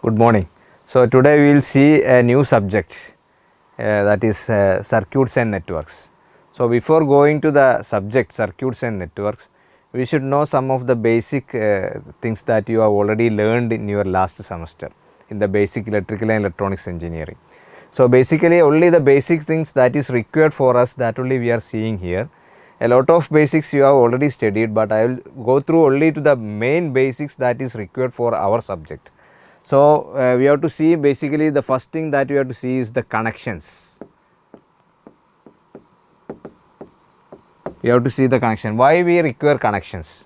Good morning. So today we will see a new subject that is circuits and networks. So before going to the subject circuits and networks, we should know some of the basic things that you have already learned in your last semester in the basic electrical and electronics engineering. So basically only the basic things that is required for us, that only we are seeing here. A lot of basics you have already studied, but I will go through only to the main basics that is required for our subject. So we have to see, basically the first thing that we have to see is the connections. We have to see the connection. Why we require connections?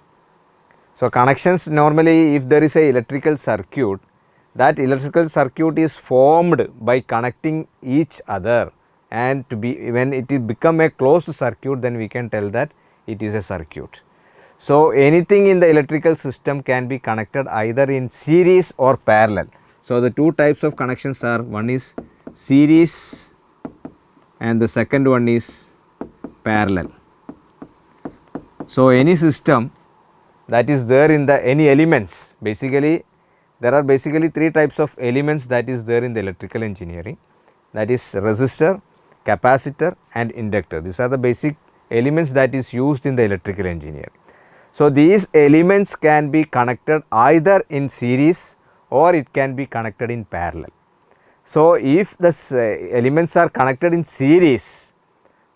So connections, normally if there is a electrical circuit, that electrical circuit is formed by connecting each other, and to be, when it will become a closed circuit, then we can tell that it is a circuit. So anything in the electrical system can be connected either in series or parallel. So the two types of connections are, one is series and the second one is parallel. So any system that is there in the any elements, basically there are basically three types of elements that is there in the electrical engineering, that is resistor, capacitor and inductor. These are the basic elements that is used in the electrical engineering. So these elements can be connected either in series or it can be connected in parallel. So if the elements are connected in series,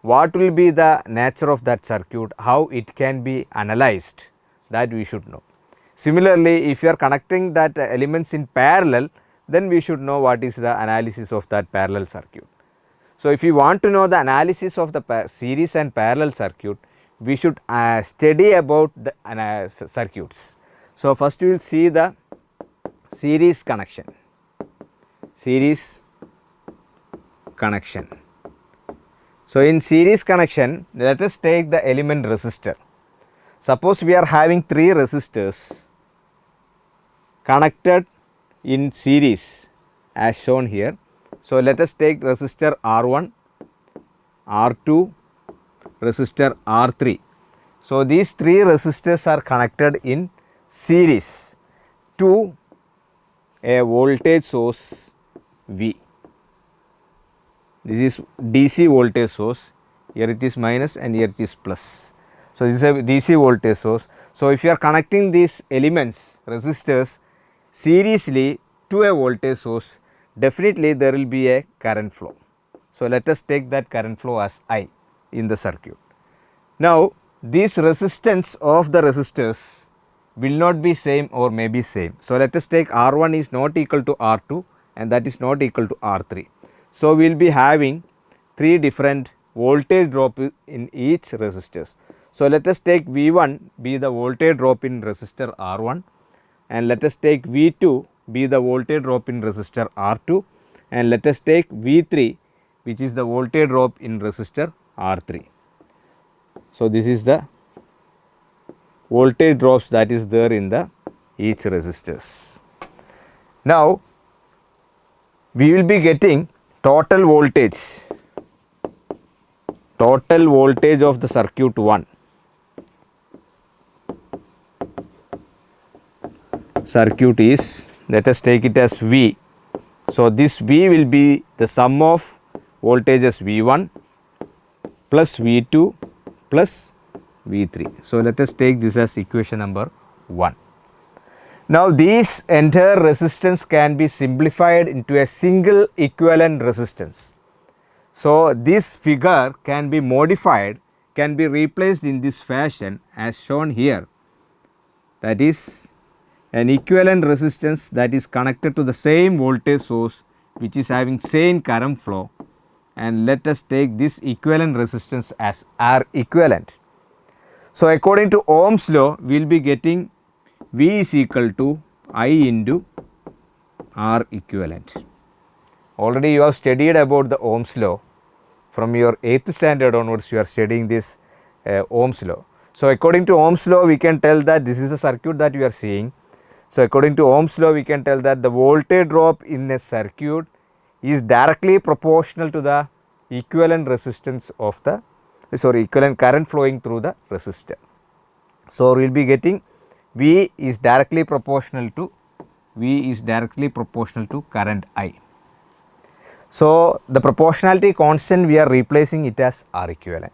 what will be the nature of that circuit, how it can be analyzed, that we should know. Similarly, if you are connecting that elements in parallel, then we should know what is the analysis of that parallel circuit. So if you want to know the analysis of the series and parallel circuit, we should study about the circuits. So first we will see the series connection. Series connection. So in series connection, let us take the element resistor. Suppose we are having three resistors connected in series as shown here. So let us take resistor R1, R2, resistor R3. So these three resistors are connected in series to a voltage source V. This is DC voltage source, here it is minus and here it is plus. So this is a DC voltage source. So if you are connecting these elements, resistors, seriously to a voltage source, definitely there will be a current flow. So let us take that current flow as I in the circuit. Now this resistance of the resistors will not be same or may be same. So let us take R1 is not equal to R2 and that is not equal to R3. So we will be having three different voltage drop in each resistors. So let us take V1 be the voltage drop in resistor R1, and let us take V2 be the voltage drop in resistor R2, and let us take V3 which is the voltage drop in resistor R3. So this is the voltage drops that is there in the each resistors. Now we will be getting total voltage of the circuit 1. Circuit is, let us take it as V. So this V will be the sum of voltages V1 plus V2 plus V3. So let us take this as equation number 1. Now these entire resistance can be simplified into a single equivalent resistance. So this figure can be modified, can be replaced in this fashion as shown here, that is an equivalent resistance that is connected to the same voltage source which is having same current flow, and let us take this equivalent resistance as R equivalent. So according to Ohm's law, we will be getting V is equal to I into R equivalent. Already you have studied about the Ohm's law. From your 8th standard onwards you are studying this Ohm's law. So according to Ohm's law, we can tell that this is the circuit that we are seeing. So according to Ohm's law, we can tell that the voltage drop in a circuit is directly proportional to the equivalent resistance of the equivalent current flowing through the resistor. So we will be getting V is directly proportional to V is directly proportional to current I. So, the proportionality constant we are replacing it as R equivalent.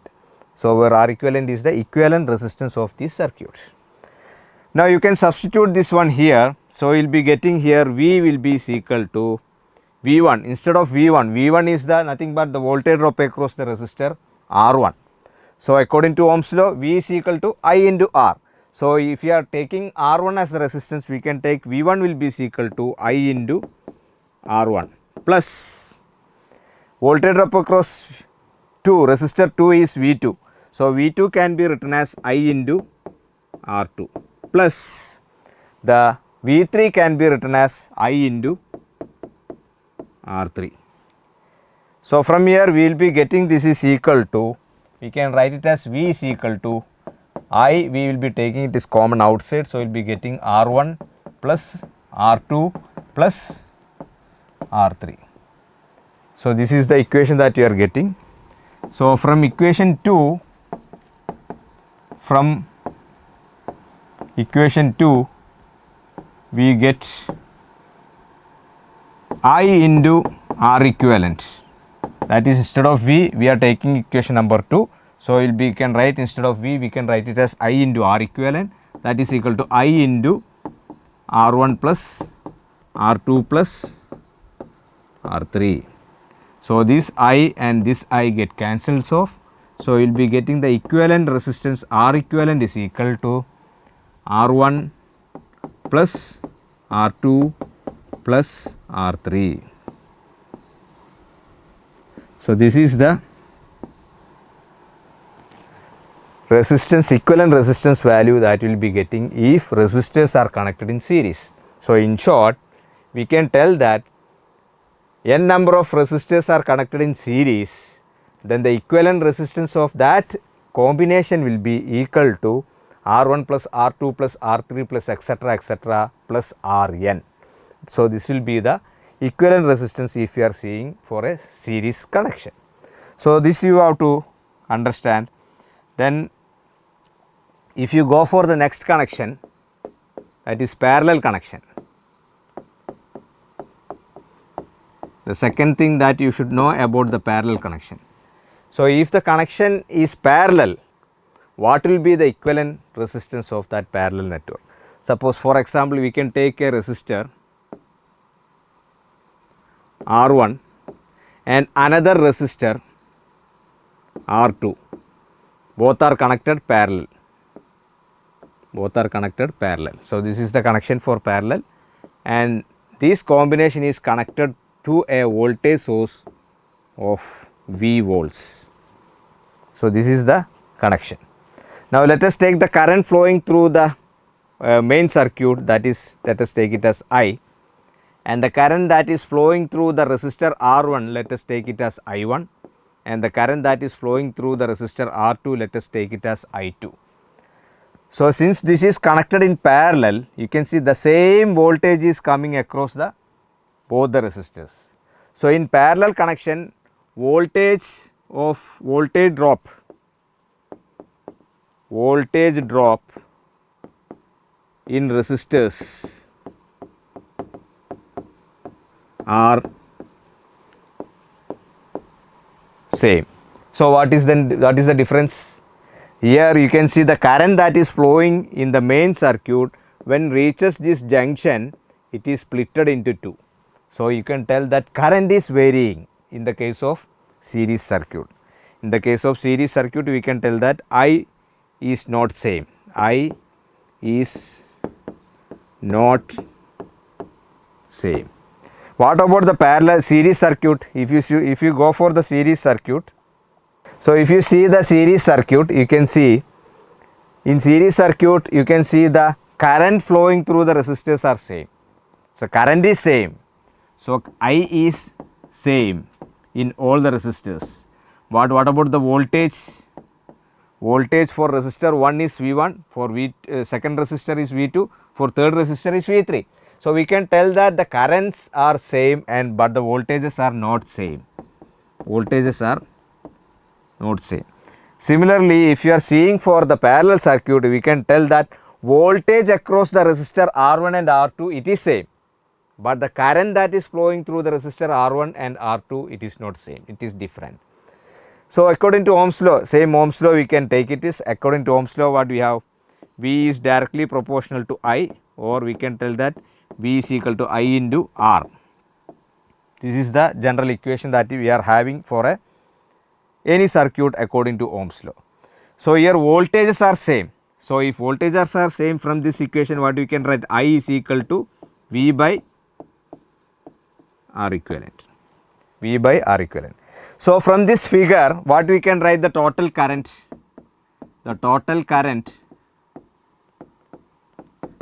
So, where R equivalent is the equivalent resistance of these circuits. Now, you can substitute this one here. So, you will be getting here V will be is equal to V1 instead of V1. V1 is the nothing but the voltage drop across the resistor R1. So, according to Ohm's law, V is equal to I into R. So, if you are taking R1 as the resistance, we can take V1 will be is equal to I into R1 plus voltage drop across 2, resistor 2 is V2. So, V2 can be written as I into R2 plus the V3 can be written as I into R3. So, from here we will be getting this is equal to, we can write it as V is equal to I, we will be taking it is common outside. So, we will be getting R1 plus R2 plus R3. So, this is the equation that you are getting. So, from equation 2, we get I into R equivalent, that is instead of V we are taking equation number 2. So, we can write instead of V we can write it as I into R equivalent, that is equal to I into R1 plus R2 plus R3. So, this I and this I get cancels off. So, we will be getting the equivalent resistance R equivalent is equal to R1 plus R2 plus R3. So, this is the resistance, equivalent resistance value that we will be getting if resistors are connected in series. So, in short, we can tell that n number of resistors are connected in series, then the equivalent resistance of that combination will be equal to R1 plus R2 plus R3 plus etc. plus Rn. So, this will be the equivalent resistance if you are seeing for a series connection. So, this you have to understand. Then if you go for the next connection, that is parallel connection. The second thing that you should know about the parallel connection. So, if the connection is parallel, what will be the equivalent resistance of that parallel network? Suppose for example, we can take a resistor R1 and another resistor R2, both are connected parallel. So, this is the connection for parallel, and this combination is connected to a voltage source of V volts. So, this is the connection. Now, let us take the current flowing through the main circuit, that is, let us take it as I, and the current that is flowing through the resistor R1, let us take it as I1, and the current that is flowing through the resistor R2, let us take it as I2. So, since this is connected in parallel, you can see the same voltage is coming across the both the resistors. So, in parallel connection, voltage drop in resistors are same. So, what is the difference? Here you can see the current that is flowing in the main circuit, when reaches this junction, it is splitted into two. So, you can tell that current is varying in the case of series circuit. In the case of series circuit, we can tell that I is not same. I is not same. What about the parallel series circuit? If you go for the series circuit, so if you see the series circuit, you can see in series circuit you can see the current flowing through the resistors are same. So, current is same. So, I is same in all the resistors. What about the voltage? Voltage for resistor 1 is V1, for second resistor is V2, for third resistor is V3. So, we can tell that the currents are same but the voltages are not same. Similarly, if you are seeing for the parallel circuit, we can tell that voltage across the resistor R1 and R2, it is same. but the current that is flowing through the resistor R1 and R2, it is not same, it is different. So according to Ohm's law, same Ohm's law we can take it is, according to Ohm's law what we have, V is directly proportional to I, or we can tell that V is equal to I into R. This is the general equation that we are having for any circuit according to Ohm's law. So here voltages are same. So if voltages are same, from this equation what we can write, I is equal to V by R equivalent. V by R equivalent. So from this figure what we can write, the total current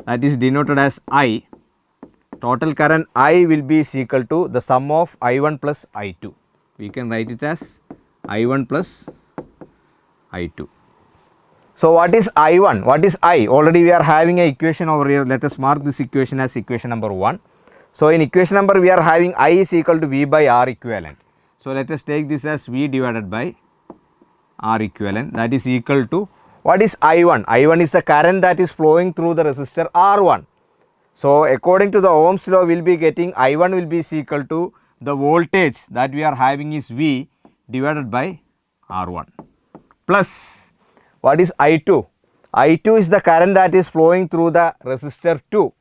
that is denoted as I. Total current I will be is equal to the sum of I1 plus I2. We can write it as I1 plus I2. So what is I1? What is I? Already we are having an equation over here. Let us mark this equation as equation number 1. So in equation number we are having I is equal to V by R equivalent. So let us take this as V divided by R equivalent, that is equal to, what is I1? I1 is the current that is flowing through the resistor R1. So according to the Ohm's law, we will be getting I1 will be equal to the voltage that we are having is V divided by R1, plus what is I2? I2 is the current that is flowing through the resistor 2.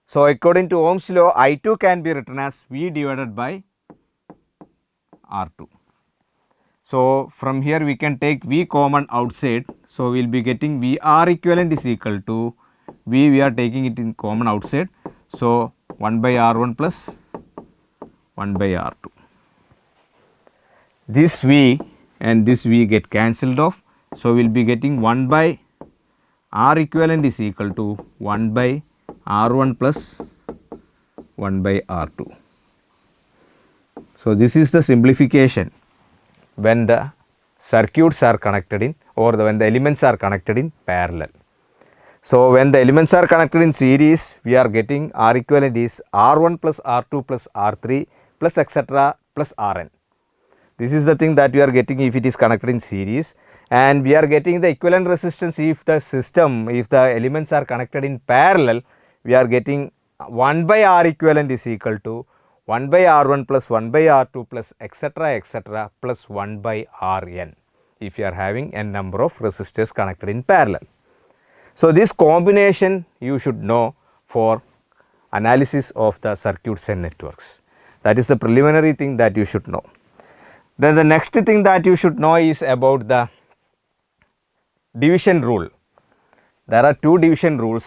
So according to Ohm's law, I2 can be written as V divided by R2. So from here we can take V common outside. So we will be getting VR equivalent is equal to V, we are taking it in common outside. So 1 by R1 plus 1 by R2. This V and this V get cancelled off. So we will be getting 1 by R equivalent is equal to 1 by R1 plus 1 by R2. So this is the simplification when the circuits are connected in, or when the elements are connected in parallel. So when the elements are connected in series, we are getting R equivalent is R1 plus R2 plus R3 plus etc. plus Rn. This is the thing that we are getting if it is connected in series, and we are getting the equivalent resistance if the system, if the elements are connected in parallel, we are getting 1 by R equivalent is equal to 1 by R1 plus 1 by R2 plus etc. plus 1 by Rn if you are having n number of resistors connected in parallel. So this combination you should know for analysis of the circuits and networks. That is the preliminary thing that you should know. Then the next thing that you should know is about the division rule. There are two division rules.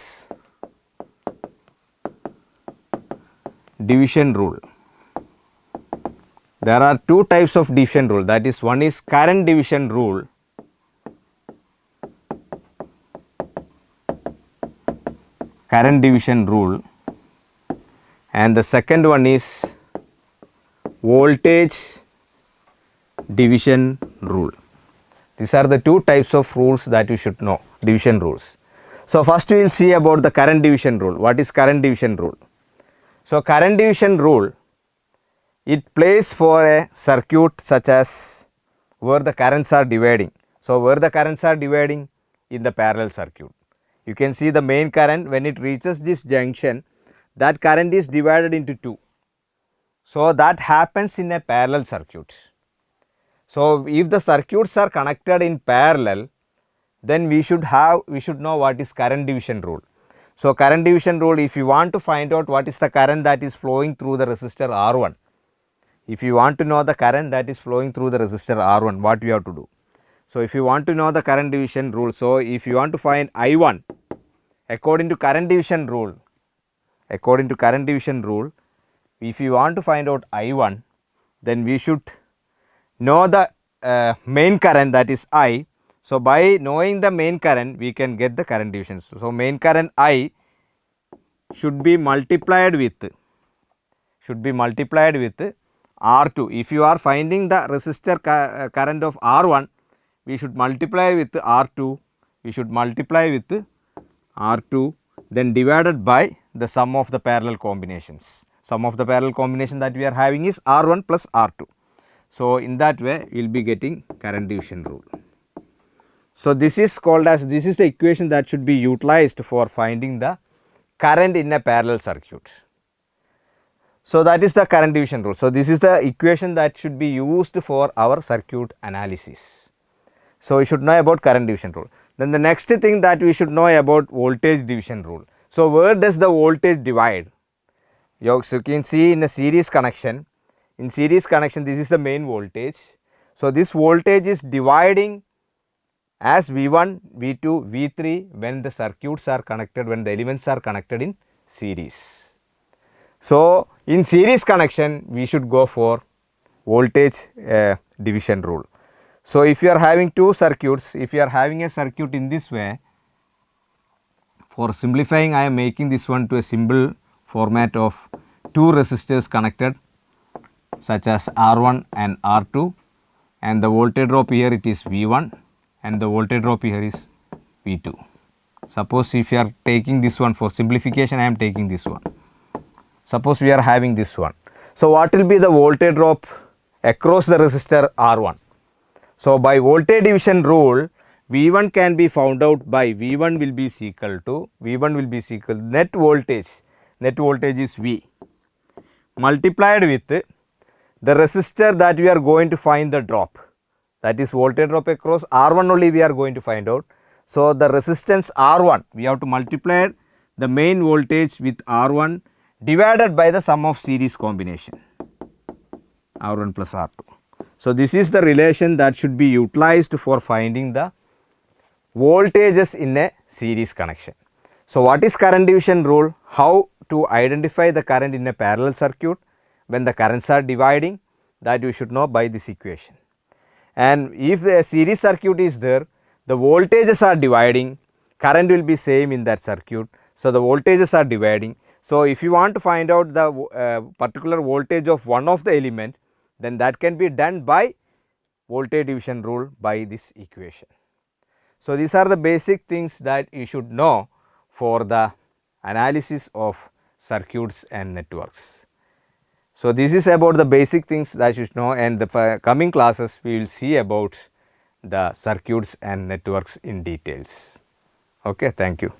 Division rule. There are two types of division rule, that is, one is current division rule and the second one is voltage division rule. These are the two types of rules that you should know, division rules. So first we will see about the current division rule. What is current division rule? So current division rule, it plays for a circuit such as where the currents are dividing. So where the currents are dividing in the parallel circuit. You can see the main current, when it reaches this junction, that current is divided into two. So that happens in a parallel circuit. So if the circuits are connected in parallel, then we should know what is current division rule. So current division rule, if you want to find out what is the current that is flowing through the resistor R1, if you want to know the current that is flowing through the resistor R1, what we have to do? So if you want to know the current division rule, so if you want to find I1 according to current division rule, if you want to find out I1, then we should know the main current, that is I. So by knowing the main current, we can get the current division. So main current I should be multiplied with R2. If you are finding the resistor current of R1, we should multiply with R2, then divided by the sum of the parallel combinations. Sum of the parallel combination that we are having is R1 plus R2. So in that way we will be getting current division rule. So this is called as, this is the equation that should be utilized for finding the current in a parallel circuit. So that is the current division rule. So this is the equation that should be used for our circuit analysis. So we should know about current division rule. Then the next thing that we should know about voltage division rule. So where does the voltage divide? So you can see in a series connection, this is the main voltage. So this voltage is dividing as V1, V2, V3 when the circuits are connected, when the elements are connected in series. So in series connection we should go for voltage division rule. So if you are having two circuits, if you are having a circuit in this way, for simplifying I am making this one to a simple format of two resistors connected such as R1 and R2, and the voltage drop here it is V1 and the voltage drop here is V2. Suppose if you are taking this one, for simplification I am taking this one. Suppose we are having this one. So what will be the voltage drop across the resistor R1? So by voltage division rule, V1 can be found out by V1 will be equal to net voltage is V multiplied with the resistor that we are going to find the drop, that is voltage drop across R1 only we are going to find out. So the resistance R1, we have to multiply the main voltage with R1 divided by the sum of series combination R1 plus R2. So this is the relation that should be utilized for finding the voltages in a series connection. So what is current division rule? How to identify the current in a parallel circuit when the currents are dividing, that you should know by this equation. And if a series circuit is there, the voltages are dividing, current will be same in that circuit. So the voltages are dividing. So if you want to find out the particular voltage of one of the element, then that can be done by voltage division rule by this equation. So these are the basic things that you should know for the analysis of circuits and networks. So this is about the basic things that you should know, and the coming classes we will see about the circuits and networks in details. Okay, thank you.